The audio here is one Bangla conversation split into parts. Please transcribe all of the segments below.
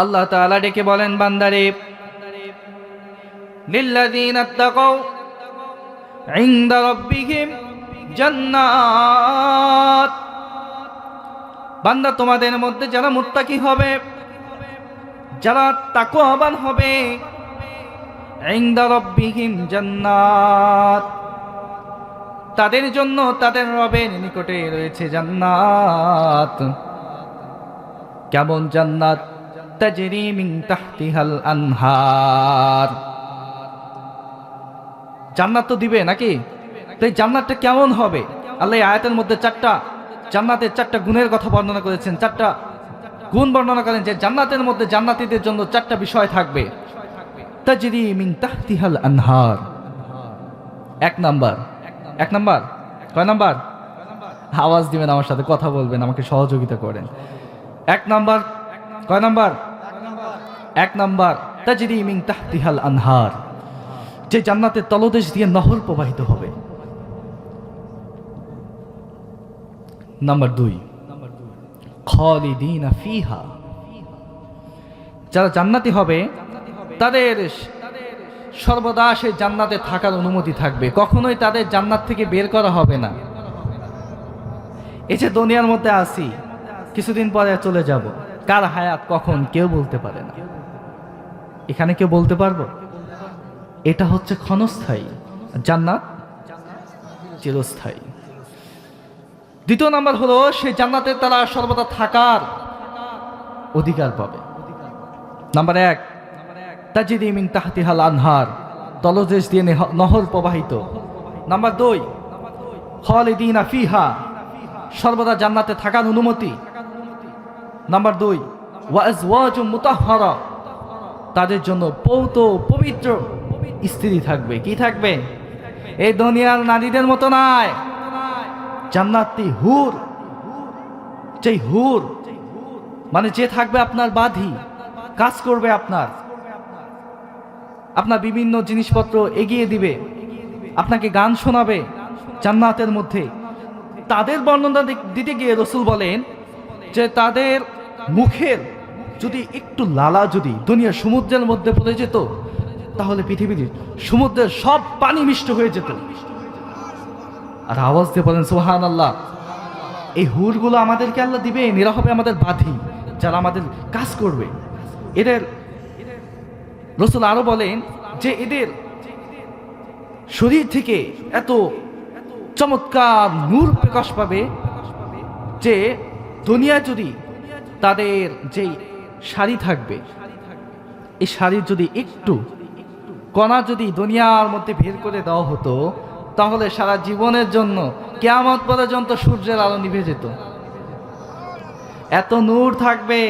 আল্লাহ তাআলা ডেকে বলেন, বান্দারে, লিল্লাযীনা তাকাউ ইনদা রাব্বিহিম জান্নাত। বান্দা, তোমাদের মধ্যে যারা মুত্তাকি হবে, যারা তাকওয়াবান হবে, ইনদা রাব্বিহিম জান্নাত, তাদের জন্য তাদের রবের নিকটে রয়েছে জান্নাত। কেমন জান্নাত? তাজরি মিন তাহতিহাল আনহার। জান্নাত তো দিবে নাকি? তো এই জান্নাতটা কেমন হবে? আল্লাহ এই আয়াতের মধ্যে জান্নাতের চারটা গুণের কথা বর্ণনা করেছেন। চারটা গুণ বর্ণনা করেন যে জান্নাতের মধ্যে জান্নাতীদের জন্য চারটা বিষয় থাকবে। তাজরি মিন তাহতিহাল আনহার। এক নাম্বার কয় নাম্বার? আওয়াজ দিবেন, আমার সাথে কথা বলবেন, আমাকে সহযোগিতা করেন। এক নাম্বার, কয় নাম্বার? এক নাম্বার, তাজরি মিন তাহতিহাল আনহার, যে জান্নাতের তলদেশ দিয়ে নহর প্রবাহিত হবে। নাম্বার দুই, খালিদিনা ফিহা, যারা জান্নাতি হবে তাদের সর্বদা সেই জান্নাতে থাকার অনুমতি থাকবে, কখনোই তাদের জান্নাত থেকে বের করা হবে না। এই যে দুনিয়ার মধ্যে আসি, কিছুদিন পরে চলে যাব, কার হায়াত কখন কেউ বলতে পারে না। এখানে কেউ বলতে পারবো? এটা হচ্ছে ক্ষণস্থায়ী, জান্নাত চিরস্থায়ী। দ্বিতীয় নাম্বার হলো, সেই জান্নাতে তারা সর্বদা থাকার অধিকার পাবে। নাম্বার এক, তাজরি মিন তাহতিহাল আনহার, তলদেশ দিয়ে নহর প্রবাহিত। নাম্বার দুই, খালিদিনা ফিহা, সর্বদা জান্নাতে থাকার অনুমতি। নাম্বার দুই, ওয়া আজওয়াজুম মুতাহহারা, তাদের জন্য পৌত পবিত্র স্ত্রী থাকবে। কি থাকবে? এই দুনিয়ার নারীদের মতো নয়, জান্নাতি হুর। যেই হুর মানে যে থাকবে আপনার বাঁধি, কাজ করবে, আপনার বিভিন্ন জিনিসপত্র এগিয়ে দিবে, আপনাকে গান শোনাবে জান্নাতের মধ্যে। তাদের বর্ণনা দিতে গিয়ে রাসূল বলেন যে তাদের মুখের যদি একটু লালা যদি দুনিয়ার সমুদ্রের মধ্যে পড়ে যেত, তাহলে পৃথিবীর সমুদ্রের সব পানি মিষ্ট হয়ে যেত। আর আওয়াজ দিয়ে বলেন সুবহানাল্লাহ। এই হুরগুলো আমাদেরকে আল্লাহ দিবে, এরা হবে আমাদের বাঁধি, যারা আমাদের কাজ করবে। এদের রাসূল আরো বলেন যে এদের শরীর থেকে এত চমৎকার নূর প্রকাশ পাবে যে দুনিয়ায় যদি তাদের যেই শাড়ি থাকবে, এই শাড়ির যদি একটু কণা যদি দুনিয়ার মধ্যে বের করে দেওয়া হতো, তাহলে সারা জীবনের জন্য কিয়ামত পর্যন্ত সূর্যের আলো নিভে যেত। এত নূর থাকবে।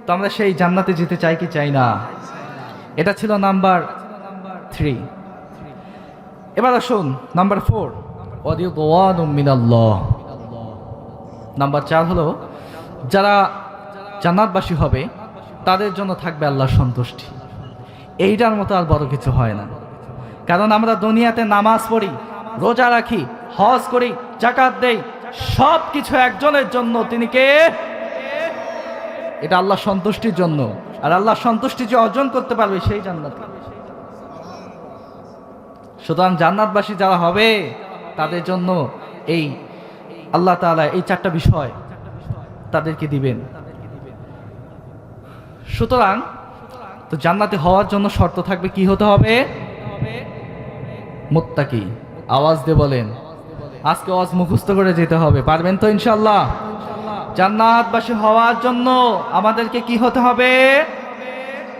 তো আমরা সেই জান্নাতে যেতে চাই কি চাই না? এটা ছিল নাম্বার 3। এবার আসুন নাম্বার 4, ওয়ারিদওয়ানুম মিনাল্লাহ। নাম্বার 4 হলো, যারা জান্নাতবাসী হবে তাদের জন্য থাকবে আল্লাহর সন্তুষ্টি। এইটার মতো আর বড় কিছু হয় না। কারণ আমরা দুনিয়াতে নামাজ পড়ি, রোজা রাখি, হজ করি, যাকাত দেই, সব কিছু একজনের জন্য। তিনি কে? এটা আল্লাহর সন্তুষ্টির জন্য। আর আল্লাহর সন্তুষ্টি যে অর্জন করতে পারবে সেই জান্নাত। সুতরাং জান্নাতবাসী যারা হবে তাদের জন্য এই আল্লাহ তাআলা এই 4টা বিষয় তাদেরকে দিবেন। সুতরাং তো জান্নাতে হওয়ার জন্য শর্ত থাকবে, কি হতে হবে? মুত্তাকি। আওয়াজ দিয়ে বলেন, আজকে আওয়াজ মুখস্থ করে যেতে হবে। পারবেন তো ইনশাআল্লাহ? জান্নাতবাসী হওয়ার জন্য আমাদেরকে কি হতে হবে?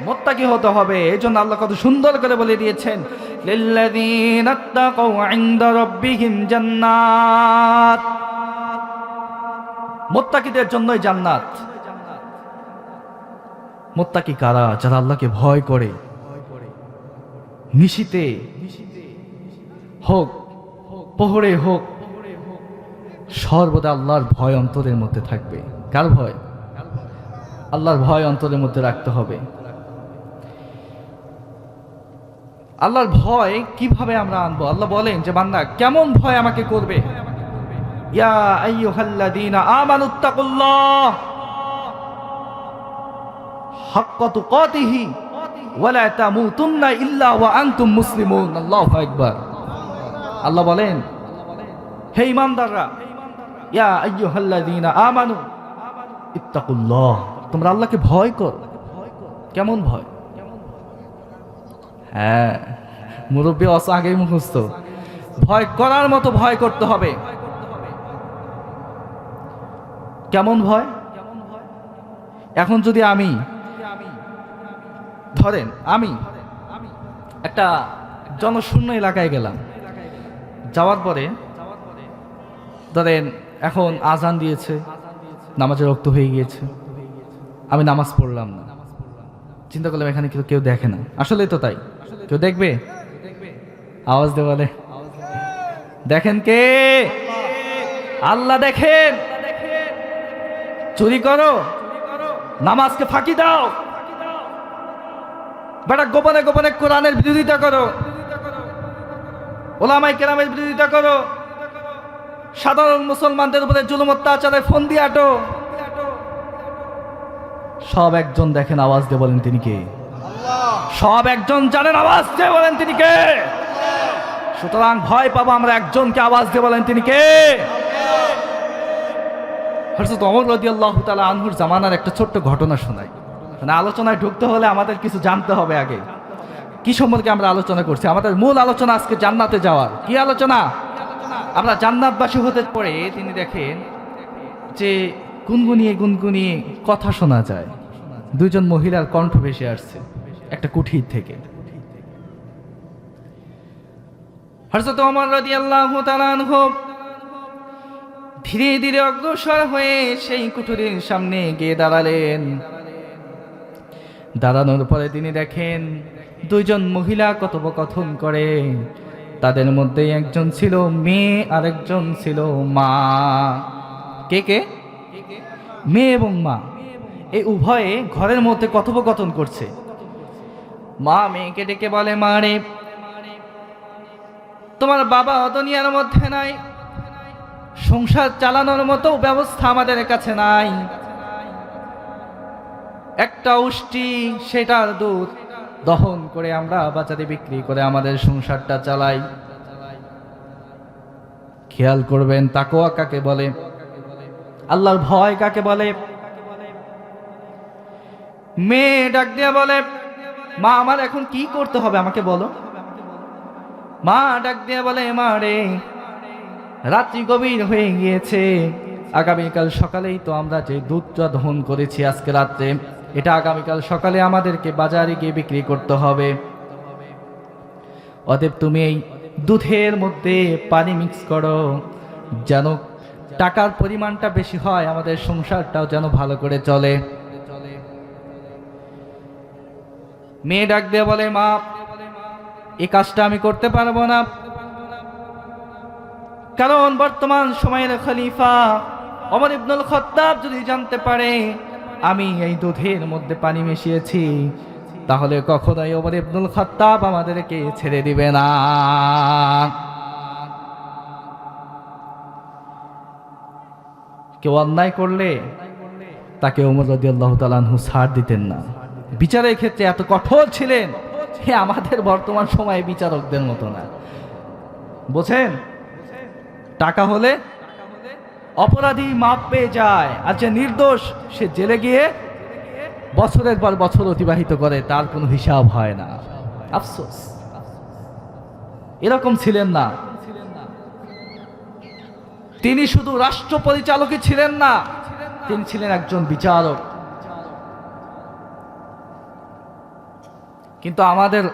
মুত্তাকি হতে হবে। এই জন্য আল্লাহ কত সুন্দর করে বলে দিয়েছেন, লিল্লাযীনা তাকাউ ইনদা রাব্বিহিম জান্নাত। মুত্তাকিদের জন্যই জান্নাত। মুত্তাকি কারা? যারা আল্লাহকে ভয় করে, নিশিতে হোক প্রহরে হোক সর্বদা আল্লাহর ভয় অন্তরের মধ্যে থাকবে। কার ভয়? আল্লাহর ভয় অন্তরের মধ্যে রাখতে হবে। আল্লাহর ভয় কিভাবে আমরা আনবো? আল্লাহ বলেন যে বান্দা কেমন ভয় আমাকে করবে? ইয়া আইয়ুহাল্লাযীনা আমানুত্তাকুল্লাহ, হাক্কা তুকাতিহি ওয়া লা তামুতুন্না ইল্লা ওয়া আনতুম মুসলিমুন। আল্লাহু আকবার। আল্লাহ বলেন, হে ঈমানদাররা, ইয়া আইয়ুহাল্লাযীনা আমানু ইত্তাকুল্লাহ, তোমরা আল্লাহকে ভয় করো। কেমন ভয়? হ্যাঁ, মুরব্বী আগেই মুখস্থ। ভয় করার মতো ভয় করতে হবে। কেমন ভয়? এখন যদি আমি ধরেন আমি একটা জনশূন্য এলাকায় গেলাম, যাওয়ার পরে ধরেন এখন আজান দিয়েছে, নামাজের রক্ত হয়ে গিয়েছে, আমি নামাজ পড়লাম না। চিন্তা করলাম এখানে কেউ দেখে না, আসলে তো তাই, কেউ দেখবে? আওয়াজ দে বলে, দেখেন কে? আল্লাহ দেখেন। চুরি করো, নামাজকে ফাঁকি দাও, বেটা গোপনে গোপনে কোরআনের বিরোধিতা করো, ওলামায়ে কেরামের বিরোধিতা করো, সাধারণ মুসলমানদের উপরে জুলুম অত্যাচারে ফোন দিয়ে আটো, সব একজন দেখেন, আওয়াজ দিয়ে বলেন তিনি কে? সব একজন জানেন, আওয়াজ দিয়ে বলেন তিনি কে? সুতরাং ভয় পাবো আমরা একজনকে, আওয়াজ দিয়ে বলেন তিনি কে? হযরত ওমর রাদিয়াল্লাহু তাআলা আনহুর জামানার একটা ছোট্ট ঘটনা শোনাই। মানে আলোচনায় ঢুকতে হলে আমাদের কিছু জানতে হবে আগে। কি সম্পর্কে আমরা আলোচনা করছি? আমাদের মূল আলোচনা আজকে জান্নাতে যাওয়ার। কি আলোচনা? আমরা জান্নাতবাসী হতে পড়ে তিনি দেখেন যে গুনগুনিয়ে গুনগুনিয়ে কথা শোনা যায়, দুইজন মহিলার কণ্ঠ ভেসে আসছে একটা কুঠির থেকে। হযরত ওমর রাদিয়াল্লাহু তাআলা আনহু ধীরে ধীরে অগ্রসর হয়ে সেই কুঠুরির সামনে গিয়ে দাঁড়ালেন। দাঁড়ানোর পরে তিনি দেখেন দুইজন মহিলা কথোপকথন করে। তাদের মধ্যে একজন ছিল মেয়ে আর একজন ছিল মা। কে কে? মেয়ে এবং মা, এই উভয়ে ঘরের মধ্যে কথোপকথন করছে। মা মেয়েকে ডেকে বলে, মা রে, তোমার বাবা দুনিয়ার মধ্যে নাই, সংসার চালানোর মতো ব্যবস্থা আমাদের কাছে নাই, একটা উষ্টি সেটার দুধ দহন করে আমরা বাজারে বিক্রি করে আমাদের সংসারটা চালাই। খেয়াল করবেন তাকওয়া কাকে বলে, আল্লাহর ভয় কাকে বলে। মেয়ে ডাক দিয়ে বলে, মা আমার এখন কি করতে হবে আমাকে বলো। মা ডাক দিয়ে বলে, মা রে, রাত্রি গভীর হয়ে গিয়েছে, আগামীকাল সকালেই তো আমরা যে দুধটা দহন করেছি আজকে রাত্রে, এটা আগামীকাল সকালে আমাদেরকে বাজারে গিয়ে বিক্রি করতে হবে। অতএব তুমি এই দুধের মধ্যে পানি মিক্স করো, যেন টাকার পরিমাণটা বেশি হয়, আমাদের সংসারটাও যেন ভালো করে চলে। মেয়ে ডাক দিয়ে বলে, মা এই কাজটা আমি করতে পারবো না, কারণ বর্তমান সময়ের খলিফা ওমর ইবনুল খাত্তাব যদি জানতে পারে আমি এই দুধের মধ্যে পানি মিশিয়েছি, তাহলে কখনোই ওমর ইবনুল খাত্তাব আমাদেরকে ছেড়ে দিবে না। কেউ অন্যায় করলে তাকে ওমর রাদিয়াল্লাহু তাআলা আনহু ছাড় দিতেন না। বিচারের ক্ষেত্রে এত কঠোর ছিলেন, হে আমাদের বর্তমান সময়ে বিচারকদের মতো না। বোঝেন, টাকা হলে অপরাধী মাপ পেয়ে যায়, আর যে নির্দোষ সে জেলে গিয়ে বছরের পর বছর অতিবাহিত করে, তার কোনো হিসাব হয় না। আফসোস, এরকম ছিলেন না। তিনি শুধু রাষ্ট্র পরিচালকই ছিলেন না, তিনি ছিলেন একজন বিচারক। কিন্তু আমাদের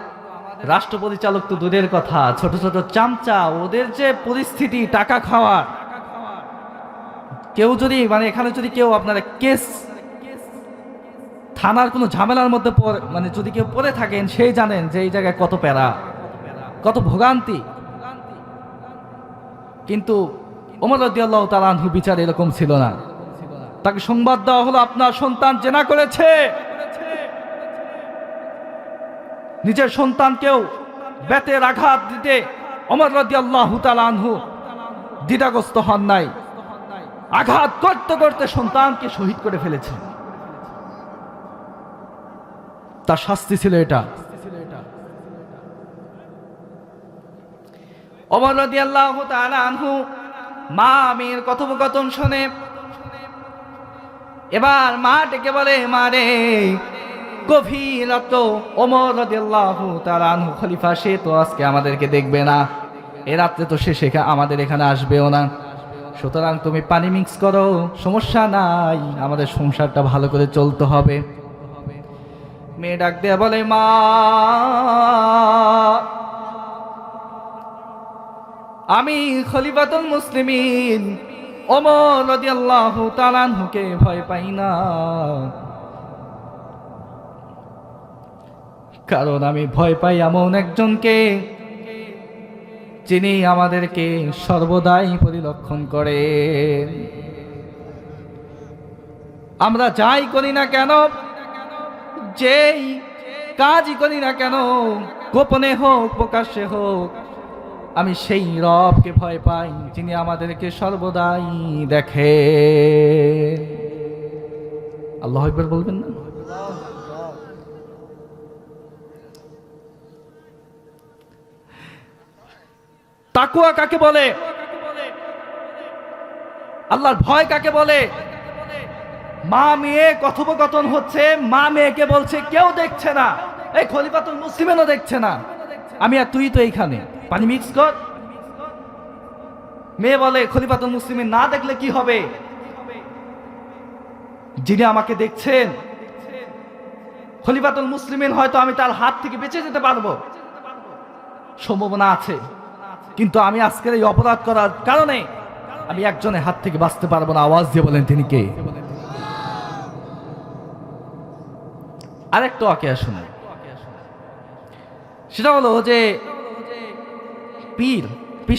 রাষ্ট্র পরিচালক তো দূরের কথা, ছোট ছোট চামচা, ওদের যে পরিস্থিতি টাকা খাওয়ার, কেউ যদি মানে এখানে যদি কেউ আপনারা কেস থানার কোনো ঝামেলার মধ্যে মানে যদি কেউ পড়ে থাকেন, সেই জানেন যে এই জায়গায় কত প্যারা, কত ভোগান্তি। কিন্তু ওমর রাদিয়াল্লাহু তাআলা আনহু বিচার এরকম ছিল না। তাকে সংবাদ দেওয়া হলো আপনার সন্তান জেনা করেছে, নিজের সন্তানকেও বেতের আঘাত দিতে ওমর রাদিয়াল্লাহু তাআলা আনহু দ্বিধাগ্রস্ত হন নাই, আঘাত করতে করতে সন্তানকে শহীদ করে ফেলেছেন। তার শাস্তি ছিল এটা। ওমর রাদিয়াল্লাহু তাআলা আনহু মা মেয়ের কথোপকথন শুনে এবার মা ডেকে বলে, মা রে, গভীর রাত, ওমর রাদিয়াল্লাহু তাআলা আনহু খলিফা, সে তো আজকে আমাদেরকে দেখবে না, এ রাত্রে তো সে আমাদের এখানে আসবেও না, সুতরাং তুমি পানি মিক্স করো, সমস্যা নাই, আমাদের সংসারটা ভালো করে চলতে হবে। মেয়ে ডাক দেয়া বলে, মা, আমি খলিফাতুল মুসলিমিন ওমর রাদিয়াল্লাহু তাআলা আনহুকে ভয় পাই না, কারণ আমি ভয় পাই এমন একজনকে যিনি আমাদেরকে সর্বদাই পরিলক্ষণ করে। আমরা যাই করি না কেন, যেই কাজই করি না কেন, গোপনে হোক প্রকাশ্যে হোক, আমি সেই রবকে ভয় পাই যিনি আমাদেরকে সর্বদাই দেখে। আল্লাহু আকবার বলবেন না? তাকওয়া কাকে বলে? আল্লাহর ভয় কাকে বলে? মা মেয়ে কথোপকথন হচ্ছে, মা মেয়েকে বলছে কেউ দেখছে না, এই খলিফাতুল মুসলিমিনও দেখছে না, আমি আর তুই তো এইখানে, পানি মিক্স কর। মেয়ে বলে, খলিফাতুল মুসলিমিন না দেখলে কি হবে, যিনি আমাকে দেখছেন খলিফাতুল মুসলিমিন, হয়তো আমি তার হাত থেকে বেঁচে যেতে পারবো, সম্ভাবনা আছে, কিন্তু আমি আজকের এই অপরাধ করার কারণে আমি একজনের হাত থেকে বাঁচতে পারবো না। আওয়াজ দিয়ে বলেন তিনি কে? আরেকটা ওয়াকিয়া শুনে, সেটা হলো যে পীর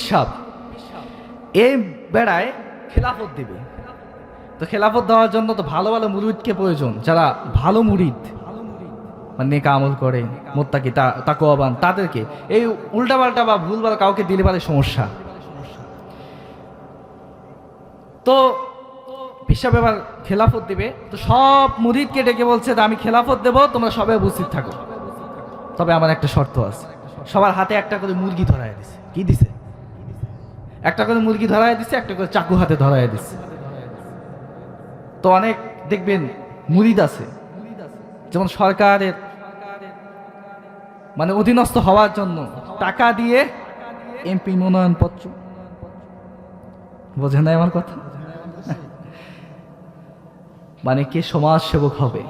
সাহেব এই বেড়ায় খেলাফত দিবে, তো খেলাফত দেওয়ার জন্য তো ভালো ভালো মুরিদকে প্রয়োজন, যারা ভালো মুরিদ মানে নেক আমল করে, মুত্তাকি তাকওয়াবান, তাদেরকে এই উল্টাপাল্টা বা ভুলভাল কাউকে দিলে পারে সমস্যা। তো পিসাব এবার খেলাফত দিবে, তো সব মুরিদকে ডেকে বলছে আমি খেলাফত দেব, তোমরা সবাই উপস্থিত থাকো, তবে আমার একটা শর্ত আছে। সবার হাতে একটা করে মুরগি ধরায় দিছে। কি দিছে? একটা করে মুরগি ধরায় দিছে, একটা করে চাকু হাতে ধরায় দিছে। তো অনেক দেখবেন মুরিদ আছে, যেমন সরকারের মানে অধীনস্থ হওয়ার জন্য টাকা দিয়ে এমপি মনোনয়নপত্র, বোঝেন না আমার কথা? মানে কে সমাজ সেবক হবে,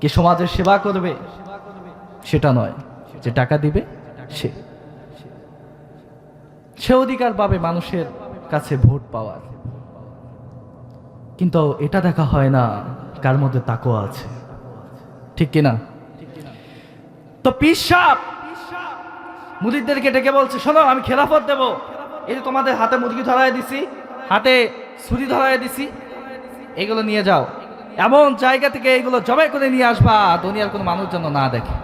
কে সমাজের সেবা করবে সেটা নয়, যে টাকা দিবে সে অধিকার পাবে মানুষের কাছে ভোট পাওয়ার, কিন্তু এটা দেখা হয় না কার মধ্যে তাকওয়া আছে, ঠিক কিনা? তো পীর সাহেব মুরিদদেরকে ডেকে বলছে, শোনো, আমি খেলাফত দেব, এই যে তোমাদের হাতে মুরগি ধরায় দিছি, হাতে ছুরি ধরায় দিছি, এগুলো নিয়ে যাও, এমন জায়গা থেকে এগুলো জবাই করে নিয়ে আসবা দুনিয়ার কোনো মানুষ যেন না দেখে।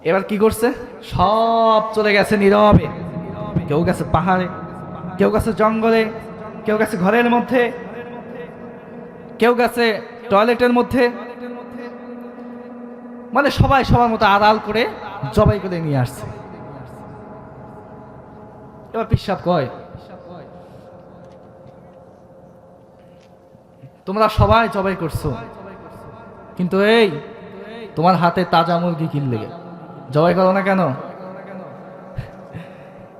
এবার কি করছে? সব চলে গেছে নীরবে, কেউ গেছে পাহাড়ে, কেউ গেছে জঙ্গলে, কেউ গেছে ঘরের মধ্যে, কেউ গেছে টয়লেটের মধ্যে, মানে সবাই সবার মতো আড়াল করে জবাই করে নিয়ে আসছে। এবার পীর সাহেব কয়, তোমরা সবাই জবাই করছো, কিন্তু এই তোমার হাতে তাজা মুরগি কিনলে জবাই করো না কেন?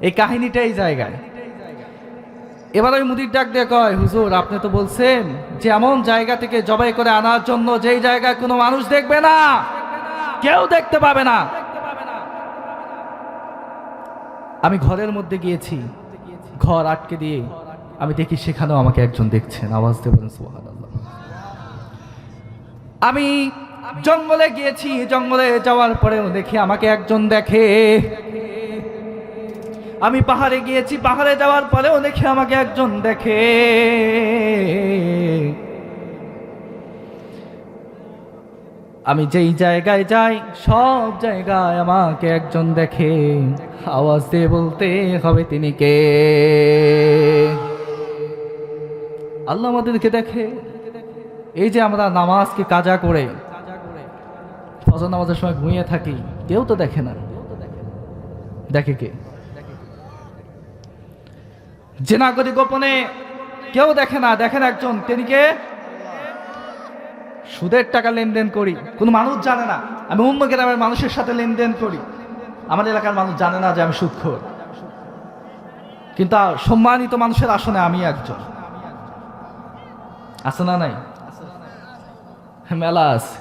এই কাহিনীটা এই জায়গায়। এবার ওই মুদির ডাক দিয়ে কয়, হুজুর, আপনি তো বলছেন যে এমন জায়গা থেকে জবাই করে আনার জন্য যেই জায়গায় কোনো মানুষ দেখবে না, কেউ দেখতে পাবে না। আমি ঘরের মধ্যে গিয়েছি, ঘর আটকে দিয়ে আমি দেখি সেখানেও আমাকে একজন দেখছেন। আওয়াজ দিয়ে বলেন সুবহানাল্লাহ। আমি জঙ্গলে গিয়েছি, জঙ্গলে যাওয়ার পরেও দেখি আমাকে একজন দেখে। আমি পাহাড়ে গিয়েছি, পাহাড়ে যাওয়ার পরেও দেখি আমাকে একজন দেখে। আমি যেই জায়গায় যাই সব জায়গায় আমাকে একজন দেখে। আওয়াজ দিয়ে বলতে হবে তিনি কে? আল্লাহ আমাদেরকে দেখে। এই যে আমরা নামাজকে কাজা করে ফজর নামাজের সময় ঘুমিয়ে থাকি, কেউ তো দেখে না। দেখে কে? জেনা করি গোপনে, কেউ দেখে না। দেখেন একজন, তিনি কে? সুদের টাকা লেনদেন করি, কোনো মানুষ জানে না। আমি অন্য গ্রামের মানুষের সাথে লেনদেন করি, আমার এলাকার মানুষ জানে না যে আমি সুদখোর, কিন্তু সম্মানিত মানুষের আসনে আমি একজন। আছে না নাই? মেলা আছে।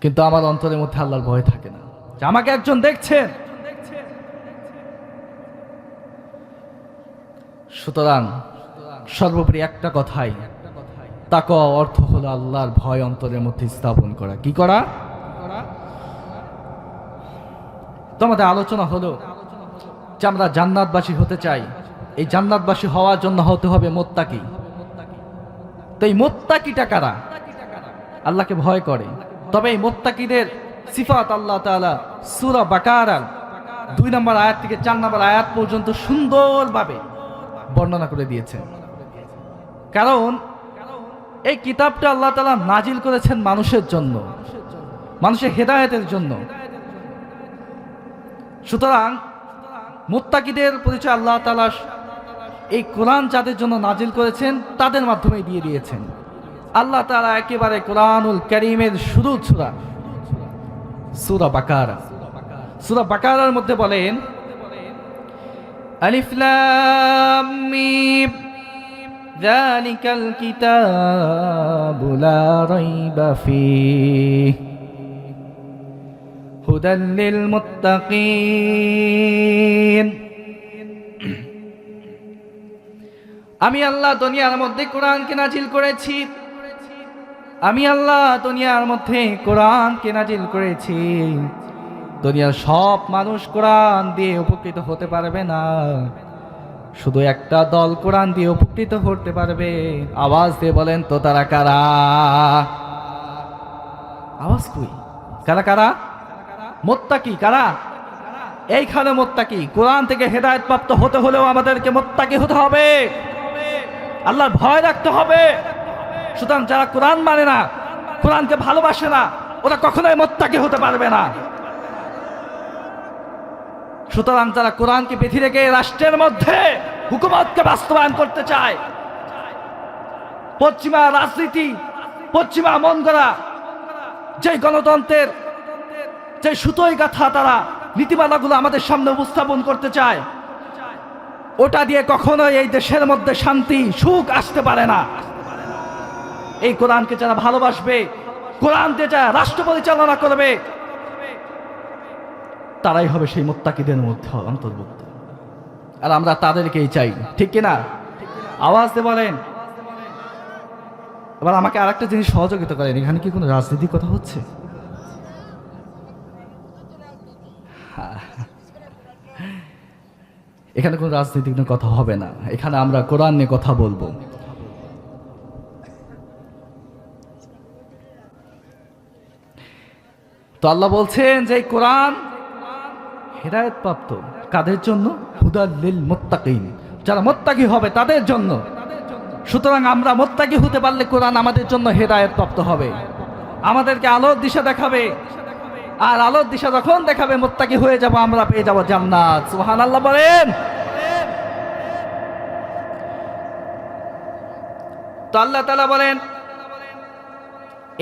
কিন্তু আমার অন্তরের মধ্যে আল্লাহর ভয় থাকে না যে আমাকে একজন দেখছেন। সুতরাং সর্বোপরি একটা কথাই, তাকওয়া অর্থ হলো আল্লাহর ভয় অন্তরের মধ্যে স্থাপন করা। কি করা? তো আমাদের আলোচনা হলো যে আমরা জান্নাতবাসী হতে চাই। এই জান্নাতবাসী হওয়ার জন্য হতে হবে মুত্তাকি। তো এই মুত্তাকিটা কারা? আল্লাহকে ভয় করে। তবে এই মুত্তাকিদের সিফাত আল্লাহ তাআলা সূরা বাকারার 2 নম্বর আয়াত থেকে 4 নম্বর আয়াত পর্যন্ত সুন্দরভাবে বর্ণনা করে দিয়েছেন। কারণ এই কিতাবটা আল্লাহ তাআলা নাজিল করেছেন মানুষের জন্য, মানুষের হেদায়েতের জন্য। সুতরাং মুত্তাকিদের পরিচয় আল্লাহ তাআলা এই কোরআন যাদের জন্য নাজিল করেছেন তাদের মাধ্যমে দিয়ে দিয়েছেন। আল্লাহ তাআলা একেবারে কোরআনুল কারীমের শুরু সূরা বাকারা, সূরা বাকারার মধ্যে বলেন, আলিফ লাম মিম যালিকাল কিতাবু লা রাইবা ফীহি হুদাল লিল মুত্তাকিন। আমি আল্লাহ দুনিয়ার মধ্যে কোরআনকে নাজিল করেছি। আমি আল্লাহ দুনিয়ার মধ্যে কোরআনকে নাজিল করেছি। দুনিয়ার সব মানুষ কোরআন দিয়ে উপকৃত হতে পারবে না, শুধু একটা দল কোরআন দিয়ে উপকৃত হতে পারবে। আওয়াজ দিয়ে বলেন তো তারা কারা? আওয়াজ কই? কারা কারা? মুত্তাকি। কারা? এইখানে মুত্তাকি। কোরআন থেকে হেদায়েত প্রাপ্ত হতে হলেও আমাদেরকে মুত্তাকি হতে হবে, আল্লাহর ভয় রাখতে হবে। সুতরাং যারা কোরআন মানে না, কোরআনকে ভালোবাসে না, ওরা কখনোই মুত্তাকি হতে পারবে না। সুতরাং যারা কোরআনকে বেঁধে রেখে রাষ্ট্রের মধ্যে হুকুমতকে বাস্তবায়ন করতে চায়, পশ্চিমা রাজনীতি, পশ্চিমা মন গড়া যে গণতন্ত্রের যে সুতোই গাথা তারা নীতিমালাগুলো আমাদের সামনে উপস্থাপন করতে চায়, ওটা দিয়ে কখনোই এই দেশের মধ্যে শান্তি সুখ আসতে পারে না। এই কোরআনকে যারা ভালোবাসবে, কোরআন দিয়ে যারা রাষ্ট্র পরিচালনা করবে, তারাই হবে সেই মুত্তাকিদের মধ্যে অন্তর্ভুক্ত। আর আমরা তাদেরকেই চাই, ঠিক কিনা? আওয়াজ দিয়ে বলেন। এবার আমাকে আর একটা জিনিস সহযোগিতা করেন, এখানে কি কোনো রাজনীতির কথা হচ্ছে? এখানে কোনো রাজনীতিক কথা হবে না, এখানে আমরা কোরআন নিয়ে কথা বলবো। তো আল্লাহ বলছেন যে কোরআন হেদায়েত প্রাপ্ত কাদের জন্য? হুদাল লিল মুত্তাকিন, যারা মুত্তাকি হবে তাদের জন্য। সুতরাং আমরা মুত্তাকি হতে পারলে কোরআন আমাদের জন্য হেদায়েত প্রাপ্ত হবে, আমাদেরকে আলোর দিশা দেখাবে। আর আলোর দিশা যখন দেখাবে, মুত্তাকি হয়ে যাব, আমরা পেয়ে যাব জান্নাত। সুবহানাল্লাহ বলেন। তো আল্লাহ তাআলা বলেন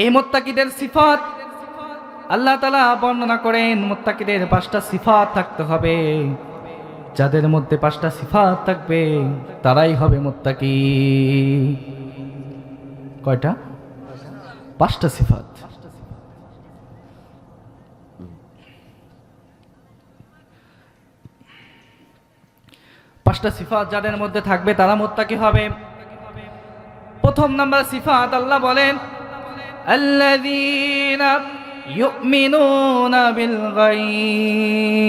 এই মুত্তাকিদের সিফাত আল্লাহ তাআলা বর্ণনা করেন। মুত্তাকিদের 5টা সিফাত থাকতে হবে। যাদের মধ্যে 5টা সিফাত থাকবে তারাই হবে মুত্তাকি। কয়টা? 5টা সিফাত। পাঁচটা সিফাত যাদের মধ্যে থাকবে তারা মুত্তাকি হবে। প্রথম নাম্বার সিফাত আল্লাহ বলেন, আল্লাযীনা ইউমিনুনা বিল গায়ব।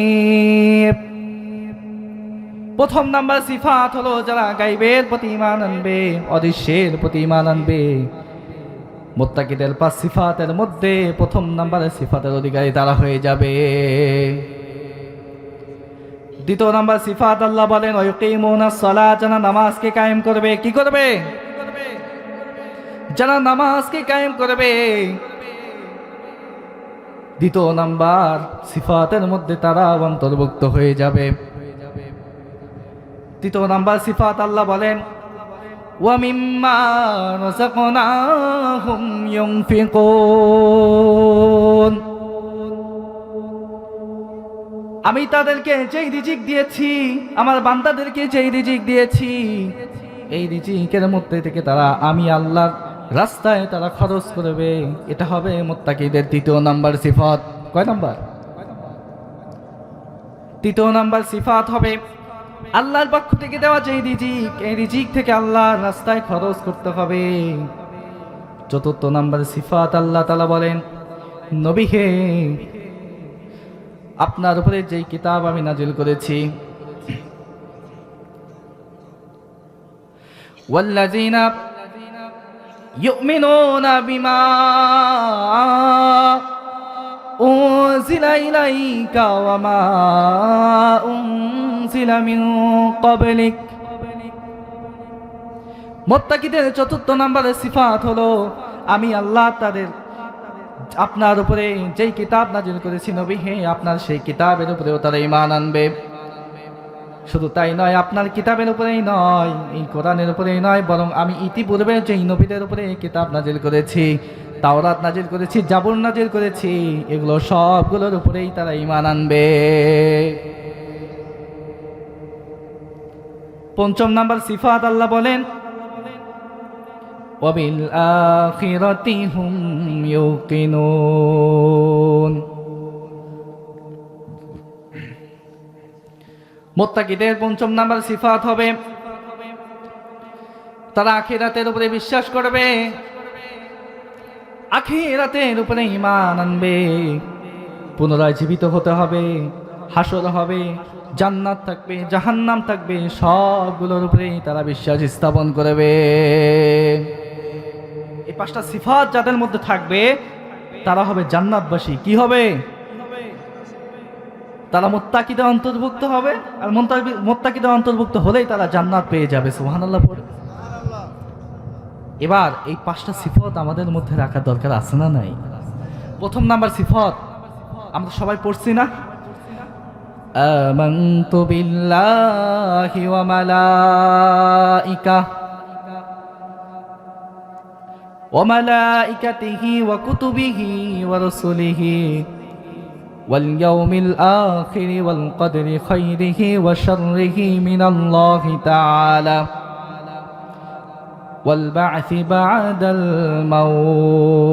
প্রথম নাম্বার সিফাত হলো যারা গায়বের প্রতি ঈমান আনবে, অদৃশ্যের প্রতি ঈমান আনবে। মুত্তাকিদের 5 সিফাতের মধ্যে প্রথম নাম্বারের সিফাতের অধিকারী তারা হয়ে যাবে। দ্বিতীয় নাম্বার সিফাত আল্লাহ বলেন ওয়ায়ুকিমুনাস সালাত, যারা নামাজকে কায়েম করবে। কি করবে? যারা নামাজকে কায়েম করবে। দ্বিতীয় নাম্বার সিফাতের মধ্যে তারা অন্তর্ভুক্ত হয়ে যাবে। তৃতীয় নাম্বার সিফাত আল্লাহ বলেন ওয়া মিম্মা রাযাকনাহুম ইউনফিকুন, আমি তাদেরকে যেই রিজিক দিয়েছি, আমার বান্দাদেরকে যেই রিজিক দিয়েছি, এই রিজিকের মধ্যে থেকে তারা আমি আল্লাহর রাস্তায় তারা খরচ করবে। এটা হবে মুত্তাকিদের তৃতীয় নাম্বার সিফাত। কয় নাম্বার? তৃতীয় নাম্বার সিফাত হবে আল্লাহর পক্ষ থেকে দেওয়া যে রিজিক, এই রিজিক থেকে আল্লাহর রাস্তায় খরচ করতে হবে। চতুর্থ নাম্বার সিফাত আল্লাহ তাআলা বলেন নবী হে, আপনার উপরে যেই কিতাব আমি নাজিল করেছি, ওয়াল্লাযীনা ইউমিনুনা বিমা উনজিলা ইলাইকা ওয়া মা উনজিলা মিন ক্বাবলিক। মুত্তাকিদের চতুর্থ নম্বরের সিফাত হলো আমি আল্লাহ তাদের আপনার উপরে যেই কিতাব নাজিল করেছি নবী হে, আপনার সেই কিতাবের উপরেও তারা ঈমান আনবে। শুধু তাই নয়, আপনার কিতাবের উপরেই নয়, এই কোরআনের উপরেই নয়, বরং আমি ইতিপূর্বে যেই নবীদের উপরে কিতাব নাজিল করেছি, তাওরাত নাজিল করেছি, জাবুর নাজিল করেছি, এগুলো সবগুলোর উপরেই তারা ঈমান আনবে। পঞ্চম নাম্বার সিফাত আল্লাহ বলেন ওয়াবিল আখিরাতি হুম ইউকিনুন। মুত্তাকিদের পঞ্চম নাম্বার সিফাত হবে তারা আখিরাতের উপরে বিশ্বাস করবে, আখিরাতের উপরে ঈমান আনবে, পুনরায় জীবিত হতে হবে, হাসর হবে, জান্নাত থাকবে, জাহান্নাম থাকবে, সবগুলোর উপরেই তারা বিশ্বাস স্থাপন করবে। এই পাঁচটা সিফাত যাদের মধ্যে থাকবে তারা হবে জান্নাতবাসী। কি হবে? তারা মুত্তাকিদে অন্তর্ভুক্ত হবে, আর মুত্তাকিদে অন্তর্ভুক্ত হলেই তারা জান্নাত পেয়ে যাবে। সুবহানাল্লাহ পড়ে। এবার এই পাঁচটা সিফাত আমাদের মধ্যে রাখার দরকার আছে না নাই? প্রথম নাম্বার সিফাত আমরা সবাই পড়ছি না, আমানতু বিল্লাহি ওয়া মালাইকাতিহি ওয়া কুতুবিহি ওয়া রাসূলিহি ওয়াল ইয়াউমিল আখির ওয়াল কদরি খাইরিহি ওয়া শাররিহি মিনাল্লাহি তাআলা ওয়াল বা'থি বা'দাল মাউত।